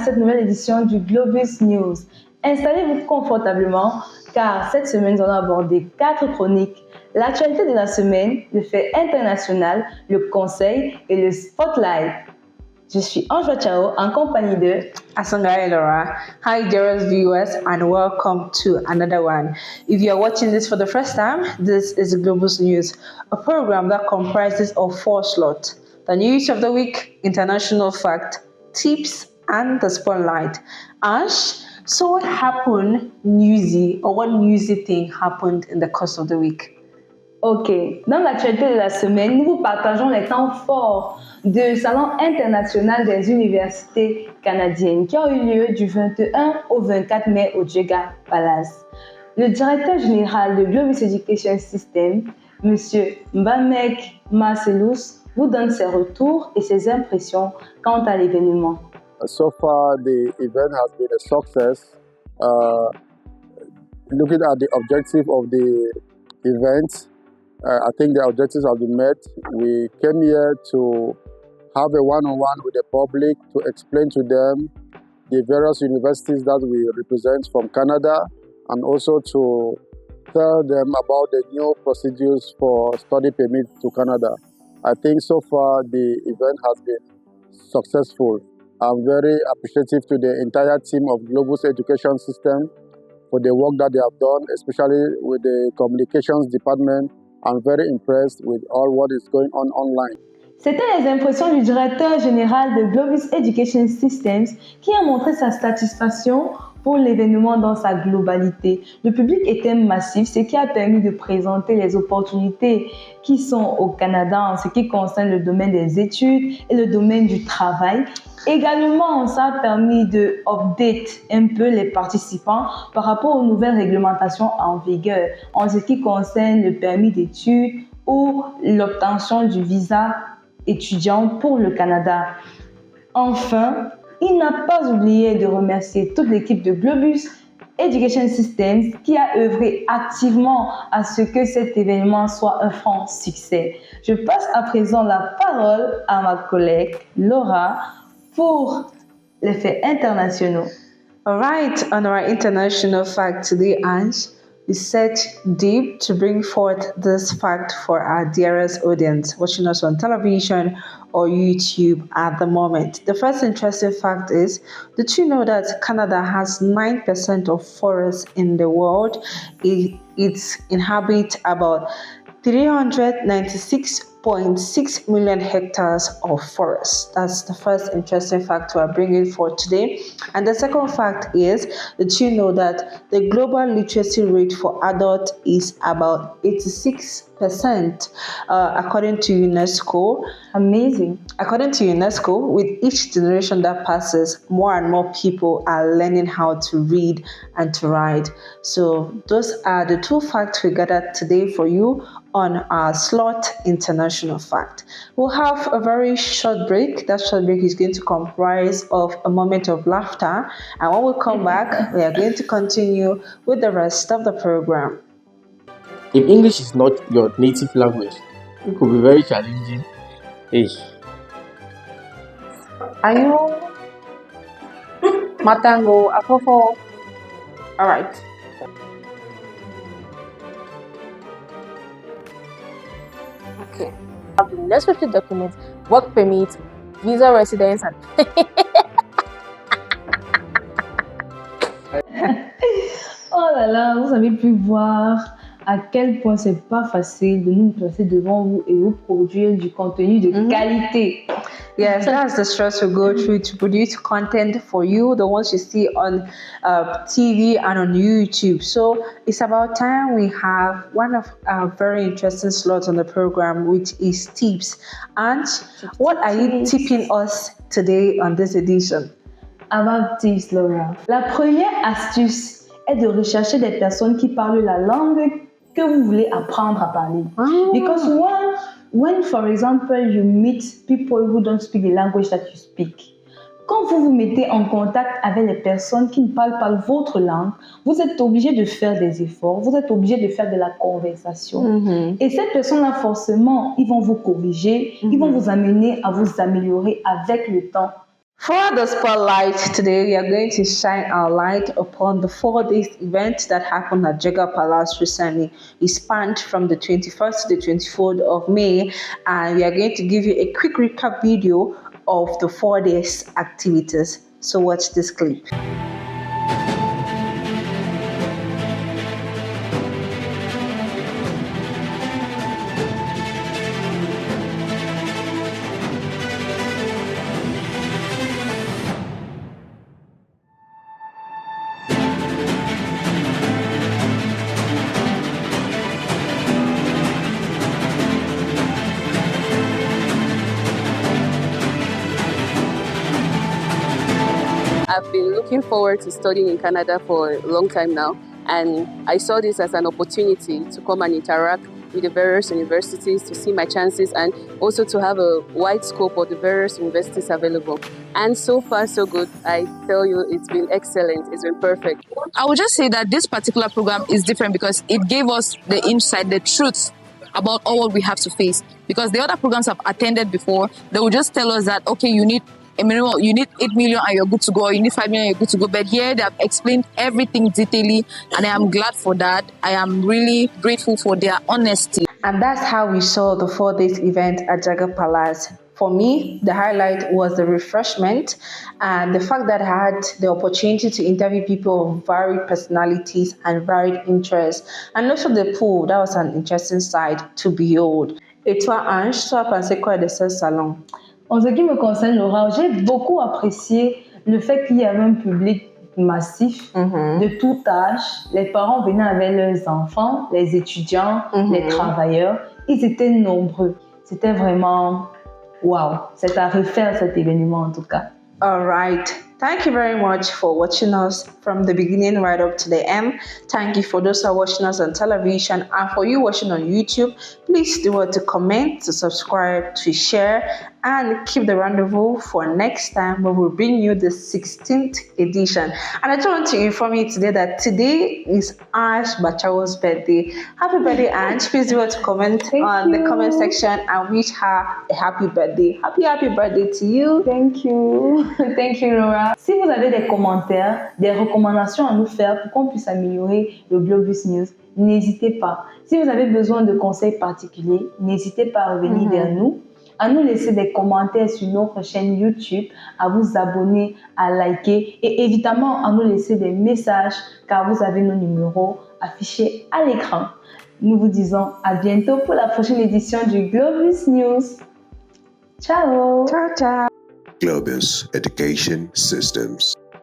cette nouvelle édition du Globus News. Installez-vous confortablement car cette semaine, nous allons aborder 4 chroniques. L'actualité de la semaine, le fait international, le conseil et le spotlight. Je suis Anjoa Chao en compagnie de Asanga Laura. Hi, dearest viewers, and welcome to another one. If you are watching this for the first time, this is Globus News, a program that comprises of 4 slots: the news of the week, international fact, tips, and the spotlight. Ash, so what happened newsy, or what newsy thing happened in the course of the week? Ok, dans l'actualité de la semaine, nous vous partageons les temps forts du Salon international des universités canadiennes qui ont eu lieu du 21 au 24 mai au Djega Palace. Le directeur général de Globus Education System, M. Mbamek Marcelus, vous donne ses retours et ses impressions quant à l'événement. So far, the event has been a success. Looking at the objective of the event, I think the objectives have been met. We came here to have a one-on-one with the public to explain to them the various universities that we represent from Canada, and also to tell them about the new procedures for study permit to Canada. I think so far the event has been successful. I'm very appreciative to the entire team of Globus Education System for the work that they have done, especially with the communications department. I'm very impressed with all what is going on online. C'était les impressions du directeur général de Globus Education Systems qui a montré sa satisfaction pour l'événement dans sa globalité. Le public était massif, ce qui a permis de présenter les opportunités qui sont au Canada en ce qui concerne le domaine des études et le domaine du travail. Également, ça a permis de update un peu les participants par rapport aux nouvelles réglementations en vigueur en ce qui concerne le permis d'études ou l'obtention du visa étudiant pour le Canada. Enfin, il n'a pas oublié de remercier toute l'équipe de Globus Education Systems qui a œuvré activement à ce que cet événement soit un franc succès. Je passe à présent la parole à ma collègue Laura pour les faits internationaux. All right, on our international fact today, Ange, we set deep to bring forth this fact for our dearest audience watching us on television or YouTube at the moment. The first interesting fact is, did you know that Canada has 9% of forests in the world? It inhabits about 396.6 million hectares of forest. That's the first interesting fact we are bringing for today. And the second fact is that you know that the global literacy rate for adults is about 86%, according to UNESCO. Amazing. According to UNESCO, with each generation that passes, more and more people are learning how to read and to write. So those are the 2 facts we gathered today for you on our slot international fact. We'll have a very short break. That short break is going to comprise of a moment of laughter. And when we come back, we are going to continue with the rest of the program. If English is not your native language, it could be very challenging. Hey. Are you Matango Akofo? All right. Okay. Have the necessary documents, work permit, visa residence, and Oh là là, vous avez pu voir à quel point c'est pas facile de nous placer devant vous et vous produire du contenu de qualité. Yes, that's the stress we go through to produce content for you, the ones you see on TV and on YouTube. So it's about time we have one of our very interesting slots on the program, which is tips. And what are you tipping us today on this edition? About tips, Laura. La première astuce est de rechercher des personnes qui parlent la langue que vous voulez apprendre à parler. Because when, for example, you meet people who don't speak the language that you speak, quand vous vous mettez en contact avec les personnes qui ne parlent pas votre langue, vous êtes obligé de faire des efforts, vous êtes obligé de faire de la conversation. Et ces personnes-là, forcément, ils vont vous corriger, ils vont vous amener à vous améliorer avec le temps. For the spotlight today, we are going to shine our light upon the 4 days event that happened at Jega Palace recently. It spanned from the 21st to the 24th of May, and we are going to give you a quick recap video of the 4 days activities. So watch this clip. I've been looking forward to studying in Canada for a long time now, and I saw this as an opportunity to come and interact with the various universities to see my chances and also to have a wide scope of the various universities available. And so far, so good. I tell you, it's been excellent. It's been perfect. I would just say that this particular program is different because it gave us the insight, the truth about all what we have to face. Because the other programs I've attended before, they will just tell us that, okay, you need a minimum, you need 8 million and you're good to go, or you need 5 million and you're good to go. But here they have explained everything detailedly, and I am glad for that. I am really grateful for their honesty. And that's how we saw the 4 days event at Jega Palace. For me, the highlight was the refreshment and the fact that I had the opportunity to interview people of varied personalities and varied interests. And also the pool, that was an interesting side to behold. Et toi, Ange, tu as pensé quoi de ce salon? En ce qui me concerne, Laura, j'ai beaucoup apprécié le fait qu'il y avait un public massif de tout âge. Les parents venaient avec leurs enfants, les étudiants, les travailleurs. Ils étaient nombreux. C'était vraiment wow. C'est à refaire cet événement en tout cas. All right. Thank you very much for watching us from the beginning right up to the end. Thank you for those who are watching us on television, and for you watching on YouTube, please do want to comment, to subscribe, to share, and keep the rendezvous for next time when we'll bring you the 16th edition. And I just want to inform you today that today is Ange Bachawo's birthday. Happy birthday, Ange. Please do want to comment on the comment section and wish her a happy birthday. Happy birthday to you. Thank you. Thank you, Laura. Si vous avez des commentaires, des recommandations à nous faire pour qu'on puisse améliorer le Globus News, n'hésitez pas. Si vous avez besoin de conseils particuliers, n'hésitez pas à revenir vers nous, à nous laisser des commentaires sur notre chaîne YouTube, à vous abonner, à liker et évidemment à nous laisser des messages car vous avez nos numéros affichés à l'écran. Nous vous disons à bientôt pour la prochaine édition du Globus News. Ciao! Ciao, ciao. Globus Education Systems.